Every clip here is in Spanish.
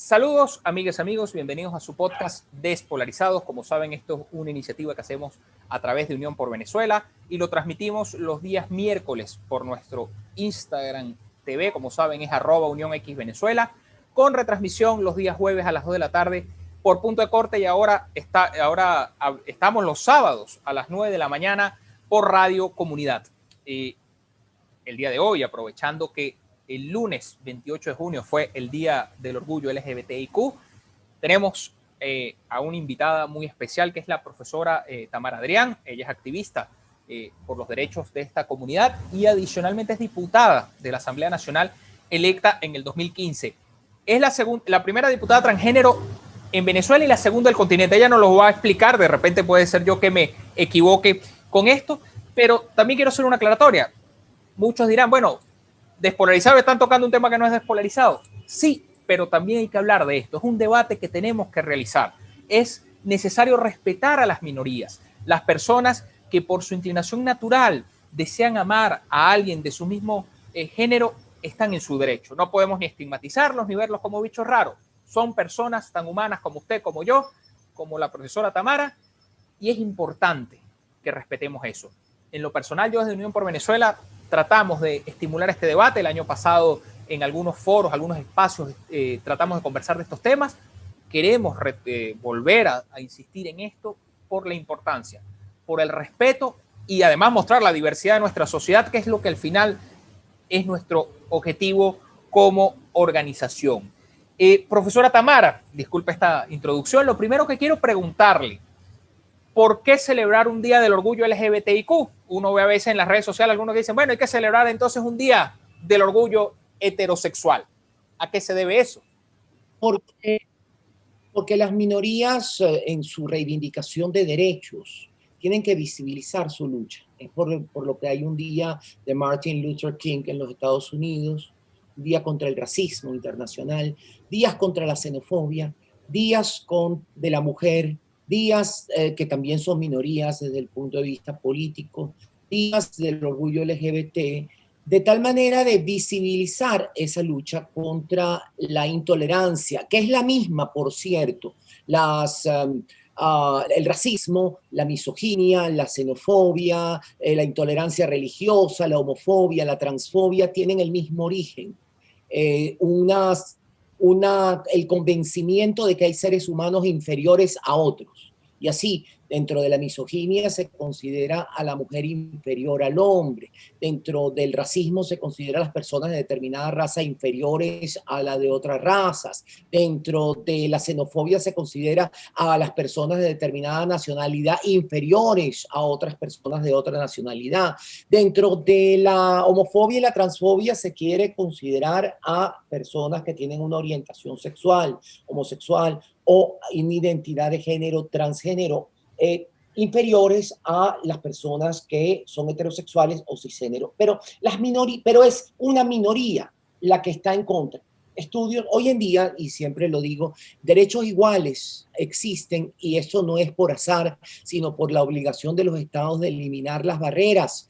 Saludos, amigas y amigos, bienvenidos a su podcast Despolarizados. Como saben, esto es una iniciativa que hacemos a través de Unión por Venezuela y lo transmitimos los días miércoles por nuestro Instagram TV, como saben es @UniónXVenezuela, con retransmisión los días jueves a las 2 de la tarde por Punto de Corte, y ahora estamos los sábados a las 9 de la mañana por Radio Comunidad. El día de hoy, aprovechando que el lunes 28 de junio fue el Día del Orgullo LGBTIQ, tenemos a una invitada muy especial, que es la profesora Tamara Adrián. Ella es activista por los derechos de esta comunidad y adicionalmente es diputada de la Asamblea Nacional electa en el 2015. Es la primera diputada transgénero en Venezuela y la segunda del continente. Ella nos lo va a explicar, de repente puede ser yo que me equivoque con esto, pero también quiero hacer una aclaratoria. Muchos dirán, bueno, despolarizado, están tocando un tema que no es despolarizado. Sí, pero también hay que hablar de esto. Es un debate que tenemos que realizar. Es necesario respetar a las minorías, las personas que por su inclinación natural desean amar a alguien de su mismo género, están en su derecho. No podemos ni estigmatizarlos ni verlos como bichos raros. Son personas tan humanas como usted, como yo, como la profesora Tamara, y es importante que respetemos eso. En lo personal, yo desde Unión por Venezuela tratamos de estimular este debate. El año pasado, en algunos foros, algunos espacios, tratamos de conversar de estos temas. Queremos volver a insistir en esto por la importancia, por el respeto y además mostrar la diversidad de nuestra sociedad, que es lo que al final es nuestro objetivo como organización. Profesora Tamara, disculpe esta introducción. Lo primero que quiero preguntarle: ¿por qué celebrar un día del orgullo LGBTIQ? Uno ve a veces en las redes sociales algunos que dicen, bueno, hay que celebrar entonces un día del orgullo heterosexual. ¿A qué se debe eso? Porque las minorías en su reivindicación de derechos tienen que visibilizar su lucha. Es por lo que hay un día de Martin Luther King en los Estados Unidos, un día contra el racismo internacional, días contra la xenofobia, días de la mujer, días que también son minorías desde el punto de vista político, días del orgullo LGBT, de tal manera de visibilizar esa lucha contra la intolerancia, que es la misma, por cierto, el racismo, la misoginia, la xenofobia, la intolerancia religiosa, la homofobia, la transfobia, tienen el mismo origen. El convencimiento de que hay seres humanos inferiores a otros. Y así, dentro de la misoginia se considera a la mujer inferior al hombre. Dentro del racismo se considera a las personas de determinada raza inferiores a la de otras razas. Dentro de la xenofobia se considera a las personas de determinada nacionalidad inferiores a otras personas de otra nacionalidad. Dentro de la homofobia y la transfobia se quiere considerar a personas que tienen una orientación sexual, homosexual o una identidad de género transgénero, inferiores a las personas que son heterosexuales o cisgénero. Pero es una minoría la que está en contra. Estudios hoy en día, y siempre lo digo, derechos iguales existen, y eso no es por azar, sino por la obligación de los estados de eliminar las barreras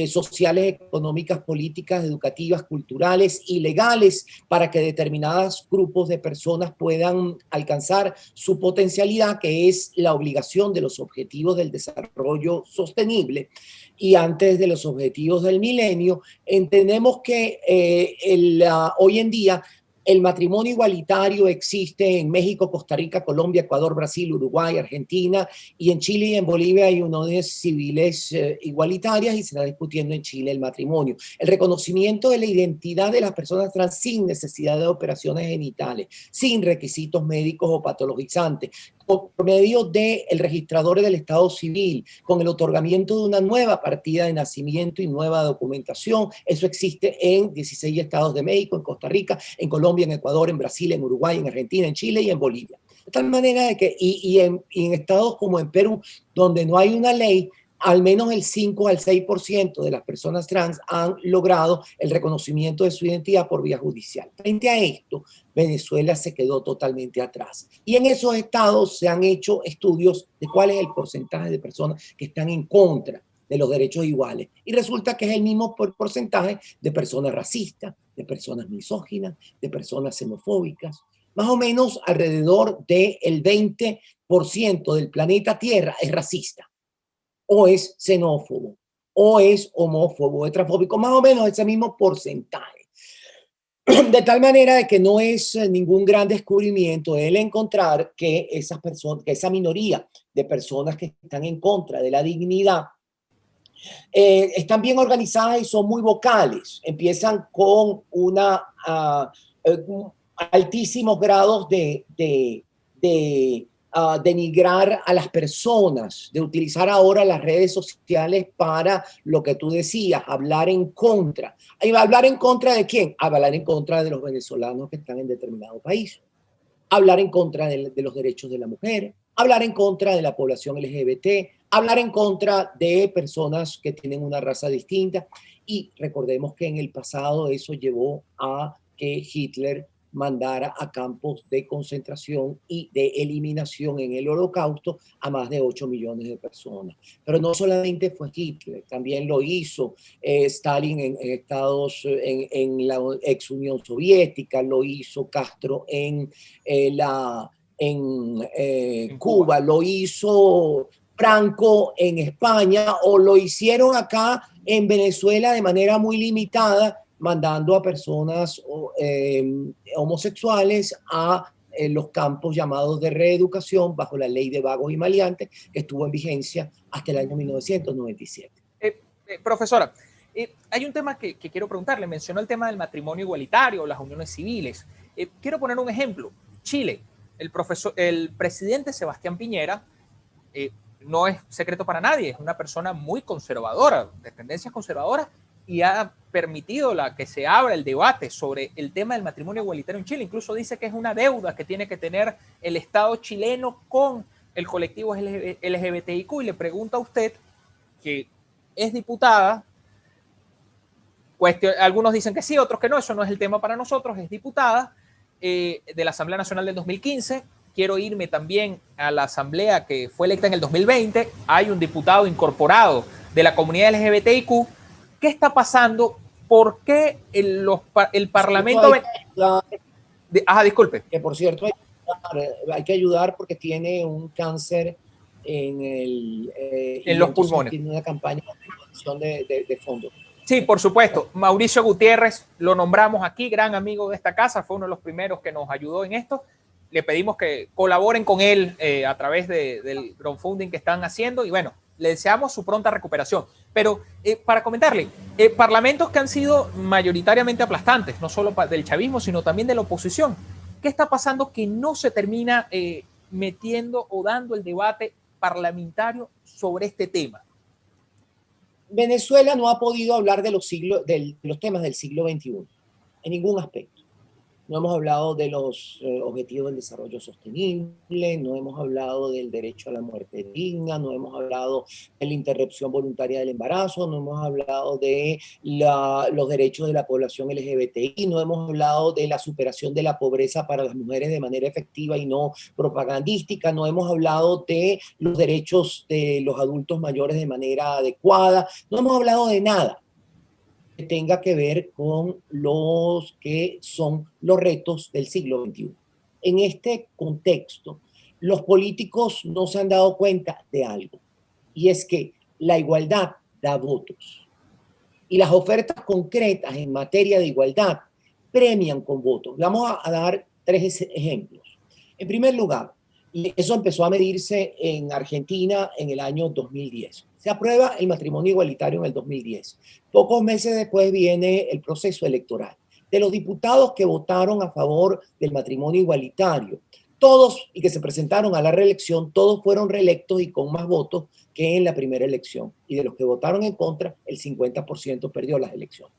sociales, económicas, políticas, educativas, culturales y legales para que determinados grupos de personas puedan alcanzar su potencialidad, que es la obligación de los objetivos del desarrollo sostenible. Y antes de los objetivos del milenio, entendemos que hoy en día el matrimonio igualitario existe en México, Costa Rica, Colombia, Ecuador, Brasil, Uruguay, Argentina, y en Chile y en Bolivia hay uniones civiles igualitarias, y se está discutiendo en Chile el matrimonio. El reconocimiento de la identidad de las personas trans sin necesidad de operaciones genitales, sin requisitos médicos o patologizantes, por medio del registrador del Estado Civil, con el otorgamiento de una nueva partida de nacimiento y nueva documentación. Eso existe en 16 estados de México, en Costa Rica, en Colombia, en Ecuador, en Brasil, en Uruguay, en Argentina, en Chile y en Bolivia. De tal manera de que, y en estados como en Perú, donde no hay una ley, al menos el 5 al 6% de las personas trans han logrado el reconocimiento de su identidad por vía judicial. Frente a esto, Venezuela se quedó totalmente atrás. Y en esos estados se han hecho estudios de cuál es el porcentaje de personas que están en contra de los derechos iguales. Y resulta que es el mismo porcentaje de personas racistas, de personas misóginas, de personas xenofóbicas. más o menos alrededor del 20% del planeta Tierra es racista, o es xenófobo, o es homófobo, es transfóbico, más o menos ese mismo porcentaje. De tal manera de que no es ningún gran descubrimiento el encontrar que esas personas, que esa minoría de personas que están en contra de la dignidad están bien organizadas y son muy vocales. Empiezan con altísimos grados de denigrar a las personas, de utilizar ahora las redes sociales para lo que tú decías, hablar en contra. ¿Hablar en contra de quién? Hablar en contra de los venezolanos que están en determinado país. Hablar en contra de los derechos de la mujer, hablar en contra de la población LGBT, hablar en contra de personas que tienen una raza distinta. Y recordemos que en el pasado eso llevó a que Hitler mandara a campos de concentración y de eliminación en el Holocausto a más de 8 millones de personas. Pero no solamente fue Hitler, también lo hizo Stalin en la ex Unión Soviética, lo hizo Castro en Cuba, lo hizo Franco en España, o lo hicieron acá en Venezuela de manera muy limitada, mandando a personas homosexuales a los campos llamados de reeducación bajo la ley de vagos y maleantes, que estuvo en vigencia hasta el año 1997. Profesora, hay un tema que quiero preguntarle. Mencionó el tema del matrimonio igualitario, las uniones civiles. Quiero poner un ejemplo. Chile, el presidente Sebastián Piñera, no es secreto para nadie, es una persona muy conservadora, de tendencias conservadoras, y ha permitido que se abra el debate sobre el tema del matrimonio igualitario en Chile. Incluso dice que es una deuda que tiene que tener el Estado chileno con el colectivo LGBTIQ. Y le pregunta a usted, que es diputada, algunos dicen que sí, otros que no, eso no es el tema para nosotros, es diputada de la Asamblea Nacional del 2015. Quiero irme también a la Asamblea que fue electa en el 2020. Hay un diputado incorporado de la comunidad LGBTIQ. ¿Qué está pasando? ¿Por qué el Parlamento... disculpe. Que por cierto hay que ayudar porque tiene un cáncer en los pulmones. Tiene una campaña de fondos. Sí, por supuesto. Mauricio Gutiérrez, lo nombramos aquí, gran amigo de esta casa, fue uno de los primeros que nos ayudó en esto. Le pedimos que colaboren con él a través del crowdfunding que están haciendo, y bueno, le deseamos su pronta recuperación. Pero para comentarle, parlamentos que han sido mayoritariamente aplastantes, no solo del chavismo, sino también de la oposición. ¿Qué está pasando que no se termina metiendo o dando el debate parlamentario sobre este tema? Venezuela no ha podido hablar de los temas del siglo XXI en ningún aspecto. No hemos hablado de los objetivos del desarrollo sostenible, no hemos hablado del derecho a la muerte digna, no hemos hablado de la interrupción voluntaria del embarazo, no hemos hablado de los derechos de la población LGBTI, no hemos hablado de la superación de la pobreza para las mujeres de manera efectiva y no propagandística, no hemos hablado de los derechos de los adultos mayores de manera adecuada, no hemos hablado de nada que tenga que ver con los que son los retos del siglo XXI. En este contexto, los políticos no se han dado cuenta de algo, y es que la igualdad da votos. Y las ofertas concretas en materia de igualdad premian con votos. Vamos a dar 3 ejemplos. En primer lugar, y eso empezó a medirse en Argentina en el año 2010. Se aprueba el matrimonio igualitario en el 2010. Pocos meses después viene el proceso electoral. De los diputados que votaron a favor del matrimonio igualitario, todos, y que se presentaron a la reelección, todos fueron reelectos y con más votos que en la primera elección. Y de los que votaron en contra, el 50% perdió las elecciones.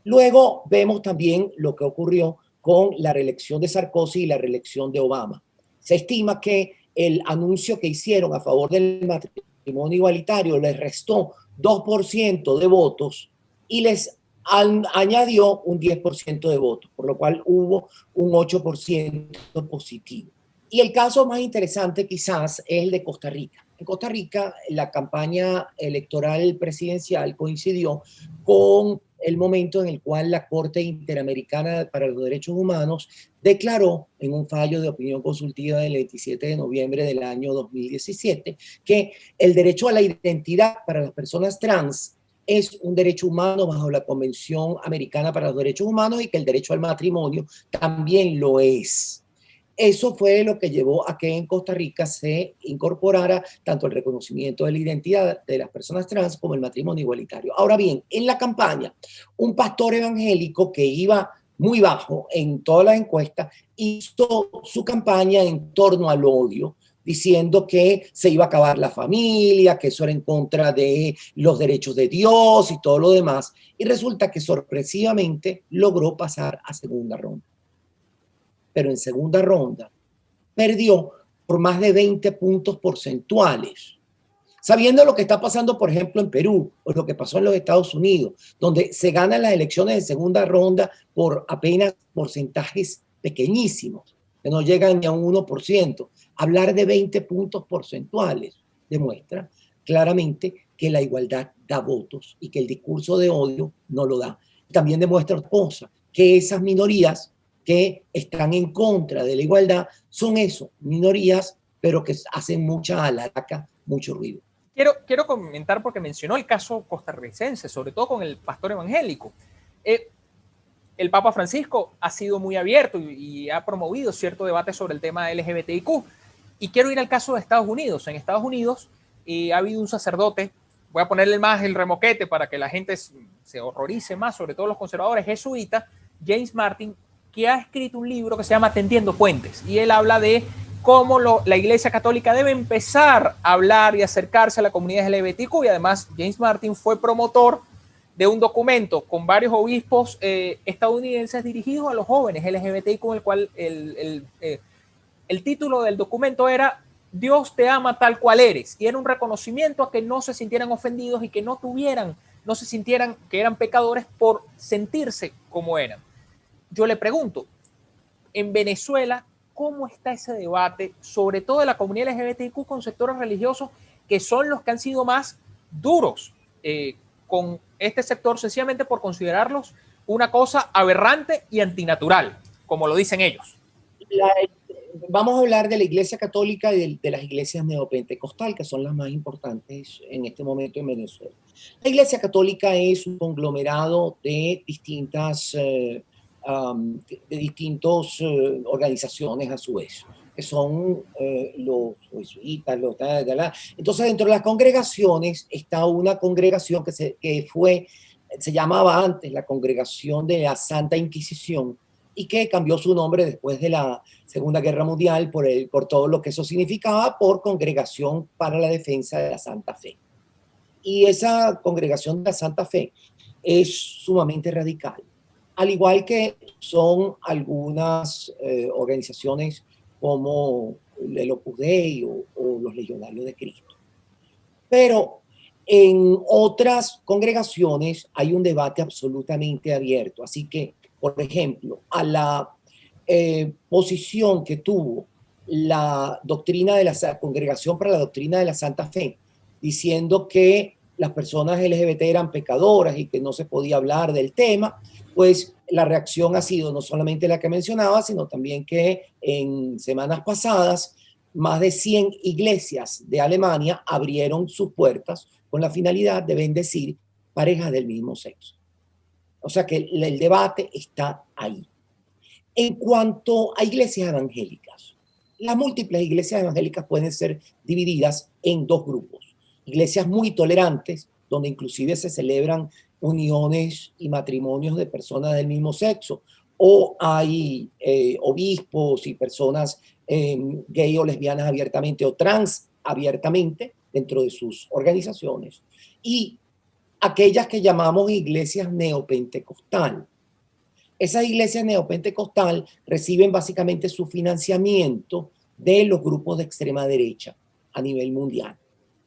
Luego vemos también lo que ocurrió con la reelección de Sarkozy y la reelección de Obama. Se estima que el anuncio que hicieron a favor del matrimonio igualitario les restó 2% de votos y les añadió un 10% de votos, por lo cual hubo un 8% positivo. Y el caso más interesante quizás es el de Costa Rica. En Costa Rica, la campaña electoral presidencial coincidió con el momento en el cual la Corte Interamericana para los Derechos Humanos declaró en un fallo de opinión consultiva del 27 de noviembre del año 2017 que el derecho a la identidad para las personas trans es un derecho humano bajo la Convención Americana para los Derechos Humanos y que el derecho al matrimonio también lo es. Eso fue lo que llevó a que en Costa Rica se incorporara tanto el reconocimiento de la identidad de las personas trans como el matrimonio igualitario. Ahora bien, en la campaña, un pastor evangélico que iba muy bajo en todas las encuestas hizo su campaña en torno al odio, diciendo que se iba a acabar la familia, que eso era en contra de los derechos de Dios y todo lo demás. Y resulta que sorpresivamente logró pasar a segunda ronda. Pero en segunda ronda perdió por más de 20 puntos porcentuales. Sabiendo lo que está pasando, por ejemplo, en Perú o lo que pasó en los Estados Unidos, donde se ganan las elecciones de segunda ronda por apenas porcentajes pequeñísimos, que no llegan ni a un 1%. Hablar de 20 puntos porcentuales demuestra claramente que la igualdad da votos y que el discurso de odio no lo da. También demuestra otra cosa, que esas minorías que están en contra de la igualdad son eso, minorías, pero que hacen mucha alaraca, mucho ruido. Quiero comentar porque mencionó el caso costarricense, sobre todo con el pastor evangélico. El Papa Francisco ha sido muy abierto y ha promovido cierto debate sobre el tema LGBTIQ. Y quiero ir al caso de Estados Unidos. En Estados Unidos ha habido un sacerdote, voy a ponerle más el remoquete para que la gente se horrorice más, sobre todo los conservadores, jesuita, James Martin, que ha escrito un libro que se llama Tendiendo Puentes, y él habla de cómo la Iglesia Católica debe empezar a hablar y acercarse a la comunidad LGBTQ, y además James Martin fue promotor de un documento con varios obispos estadounidenses dirigidos a los jóvenes LGBTI, con el cual el título del documento era Dios te ama tal cual eres, y era un reconocimiento a que no se sintieran ofendidos y que no se sintieran que eran pecadores por sentirse como eran. Yo le pregunto, en Venezuela, ¿cómo está ese debate, sobre todo de la comunidad LGBTIQ con sectores religiosos que son los que han sido más duros con este sector, sencillamente por considerarlos una cosa aberrante y antinatural, como lo dicen ellos? Vamos a hablar de la Iglesia Católica y de las iglesias neopentecostal, que son las más importantes en este momento en Venezuela. La Iglesia Católica es un conglomerado de distintas organizaciones a su vez, que son los jesuitas, Entonces, dentro de las congregaciones está una congregación que se llamaba antes la Congregación de la Santa Inquisición, y que cambió su nombre después de la Segunda Guerra Mundial por todo lo que eso significaba, por Congregación para la Defensa de la Santa Fe. Y esa Congregación de la Santa Fe es sumamente radical, al igual que son algunas organizaciones como el Opus Dei o los Legionarios de Cristo. Pero en otras congregaciones hay un debate absolutamente abierto, así que, por ejemplo, a la posición que tuvo la doctrina de la Congregación para la Doctrina de la Santa Fe, diciendo que las personas LGBT eran pecadoras y que no se podía hablar del tema, pues la reacción ha sido no solamente la que mencionaba, sino también que en semanas pasadas más de 100 iglesias de Alemania abrieron sus puertas con la finalidad de bendecir parejas del mismo sexo. O sea que el debate está ahí. En cuanto a iglesias evangélicas, las múltiples iglesias evangélicas pueden ser divididas en dos grupos. Iglesias muy tolerantes, donde inclusive se celebran uniones y matrimonios de personas del mismo sexo, o hay obispos y personas gay o lesbianas abiertamente o trans abiertamente dentro de sus organizaciones, y aquellas que llamamos iglesias neopentecostal. Esas iglesias neopentecostal reciben básicamente su financiamiento de los grupos de extrema derecha a nivel mundial,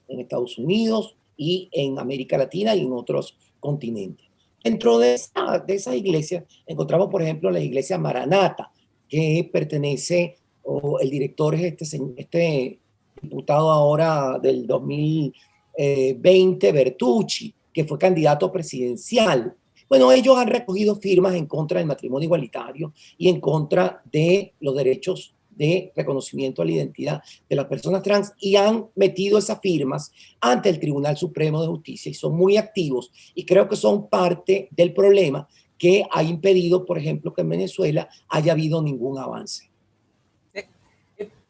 en Estados Unidos y en América Latina y en otros continentes. Dentro de esas iglesias encontramos, por ejemplo, la iglesia Maranata, que pertenece, o el director es este diputado ahora del 2020, Bertucci, que fue candidato presidencial Bueno, ellos han recogido firmas en contra del matrimonio igualitario y en contra de los derechos de reconocimiento a la identidad de las personas trans y han metido esas firmas ante el Tribunal Supremo de Justicia y son muy activos y creo que son parte del problema que ha impedido, por ejemplo, que en Venezuela haya habido ningún avance.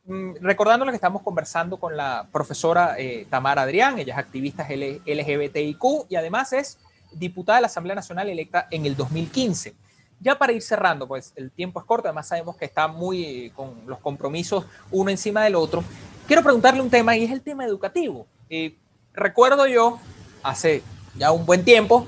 Recordando lo que estamos conversando con la profesora Tamara Adrián, ella es activista LGBTIQ y además es diputada de la Asamblea Nacional electa en el 2015. Ya para ir cerrando, pues el tiempo es corto, además sabemos que está muy con los compromisos uno encima del otro. Quiero preguntarle un tema y es el tema educativo. Recuerdo yo, hace ya un buen tiempo,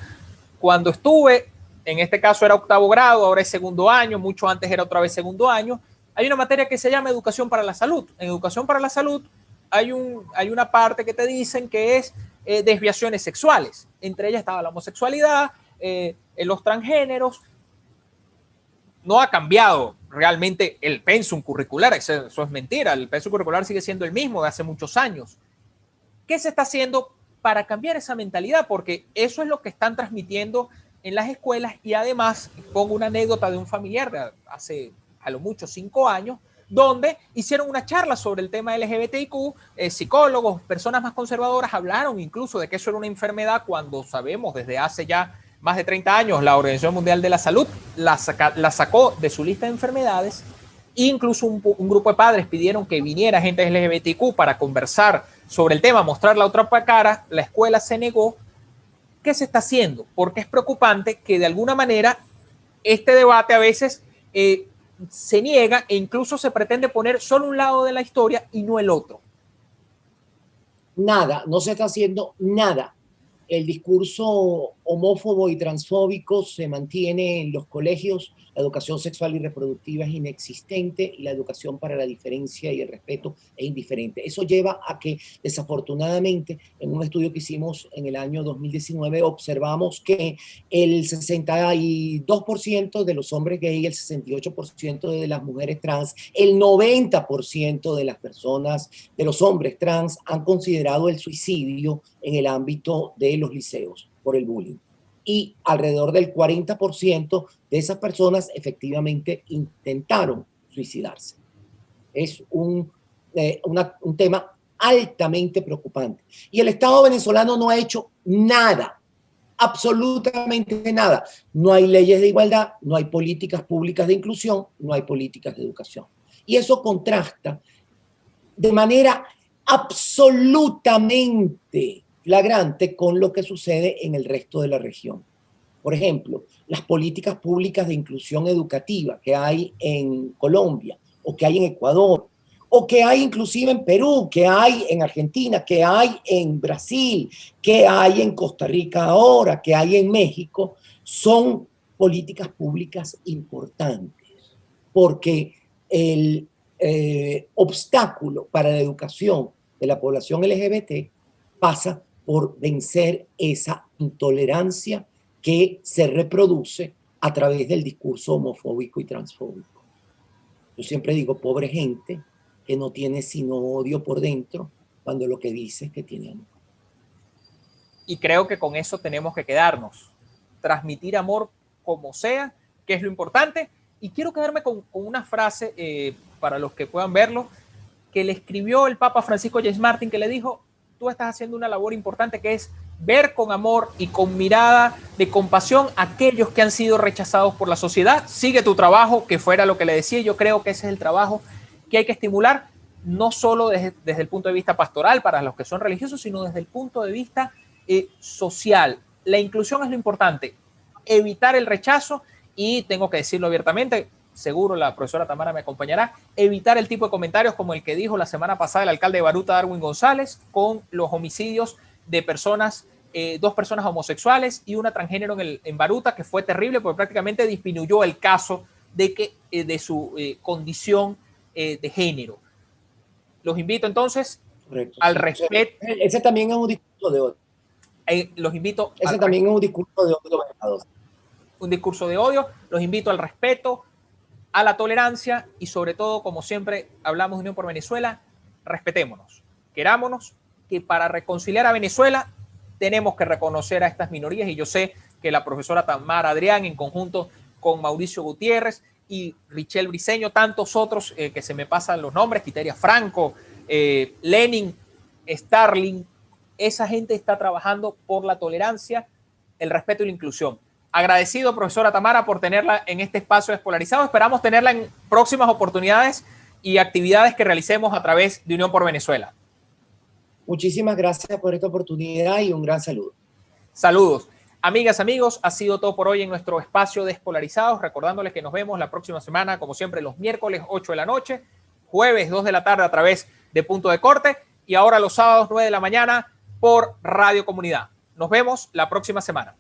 cuando estuve, en este caso era octavo grado, ahora es segundo año, mucho antes era otra vez segundo año, hay una materia que se llama Educación para la Salud. En Educación para la Salud hay una parte que te dicen que es desviaciones sexuales. Entre ellas estaba la homosexualidad, los transgéneros. No ha cambiado realmente el pensum curricular, eso es mentira, el pensum curricular sigue siendo el mismo de hace muchos años. ¿Qué se está haciendo para cambiar esa mentalidad? Porque eso es lo que están transmitiendo en las escuelas y además pongo una anécdota de un familiar de hace a lo mucho 5 años, donde hicieron una charla sobre el tema LGBTIQ, psicólogos, personas más conservadoras hablaron incluso de que eso era una enfermedad cuando sabemos desde hace ya más de 30 años la Organización Mundial de la Salud la sacó de su lista de enfermedades. Incluso un grupo de padres pidieron que viniera gente LGBTQ para conversar sobre el tema, mostrar la otra cara. La escuela se negó. ¿Qué se está haciendo? Porque es preocupante que de alguna manera este debate a veces se niega e incluso se pretende poner solo un lado de la historia y no el otro. Nada, no se está haciendo nada. El discurso homófobo y transfóbico se mantiene en los colegios, la educación sexual y reproductiva es inexistente y la educación para la diferencia y el respeto es indiferente. Eso lleva a que, desafortunadamente, en un estudio que hicimos en el año 2019, observamos que el 62% de los hombres gay, el 68% de las mujeres trans, el 90% de las personas, de los hombres trans, han considerado el suicidio en el ámbito de los liceos por el bullying. Y alrededor del 40% de esas personas efectivamente intentaron suicidarse. Es un tema altamente preocupante. Y el Estado venezolano no ha hecho nada, absolutamente nada. No hay leyes de igualdad, no hay políticas públicas de inclusión, no hay políticas de educación. Y eso contrasta de manera absolutamente flagrante con lo que sucede en el resto de la región. Por ejemplo, las políticas públicas de inclusión educativa que hay en Colombia o que hay en Ecuador o que hay inclusive en Perú, que hay en Argentina, que hay en Brasil, que hay en Costa Rica ahora, que hay en México, son políticas públicas importantes porque el obstáculo para la educación de la población LGBT pasa por vencer esa intolerancia que se reproduce a través del discurso homofóbico y transfóbico. Yo siempre digo, pobre gente que no tiene sino odio por dentro cuando lo que dice es que tiene amor. Y creo que con eso tenemos que quedarnos. Transmitir amor como sea, que es lo importante. Y quiero quedarme con una frase, para los que puedan verlo, que le escribió el Papa Francisco James Martin, que le dijo, tú estás haciendo una labor importante que es ver con amor y con mirada de compasión a aquellos que han sido rechazados por la sociedad. Sigue tu trabajo, que fuera lo que le decía. Yo creo que ese es el trabajo que hay que estimular, no solo desde el punto de vista pastoral para los que son religiosos, sino desde el punto de vista social. La inclusión es lo importante, evitar el rechazo y tengo que decirlo abiertamente, seguro la profesora Tamara me acompañará, evitar el tipo de comentarios como el que dijo la semana pasada el alcalde de Baruta, Darwin González, con los homicidios de personas, 2 personas homosexuales y una transgénero en Baruta, que fue terrible porque prácticamente disminuyó el caso de su condición de género. Los invito entonces al respeto. Ese también es un discurso de odio. Los invito. Ese también es un discurso de odio. Un discurso de odio. Los invito al respeto, a la tolerancia y sobre todo, como siempre hablamos de Unión por Venezuela, respetémonos, querámonos, que para reconciliar a Venezuela tenemos que reconocer a estas minorías y yo sé que la profesora Tamara Adrián en conjunto con Mauricio Gutiérrez y Richel Briceño, tantos otros que se me pasan los nombres, Quiteria Franco, Lenin, Starling. Esa gente está trabajando por la tolerancia, el respeto y la inclusión. Agradecido, profesora Tamara, por tenerla en este espacio Despolarizado. Esperamos tenerla en próximas oportunidades y actividades que realicemos a través de Unión por Venezuela. Muchísimas gracias por esta oportunidad y un gran saludo. Saludos. Amigas, amigos, ha sido todo por hoy en nuestro espacio Despolarizados. Recordándoles que nos vemos la próxima semana, como siempre, los miércoles 8 de la noche, jueves 2 de la tarde a través de Punto de Corte y ahora los sábados 9 de la mañana por Radio Comunidad. Nos vemos la próxima semana.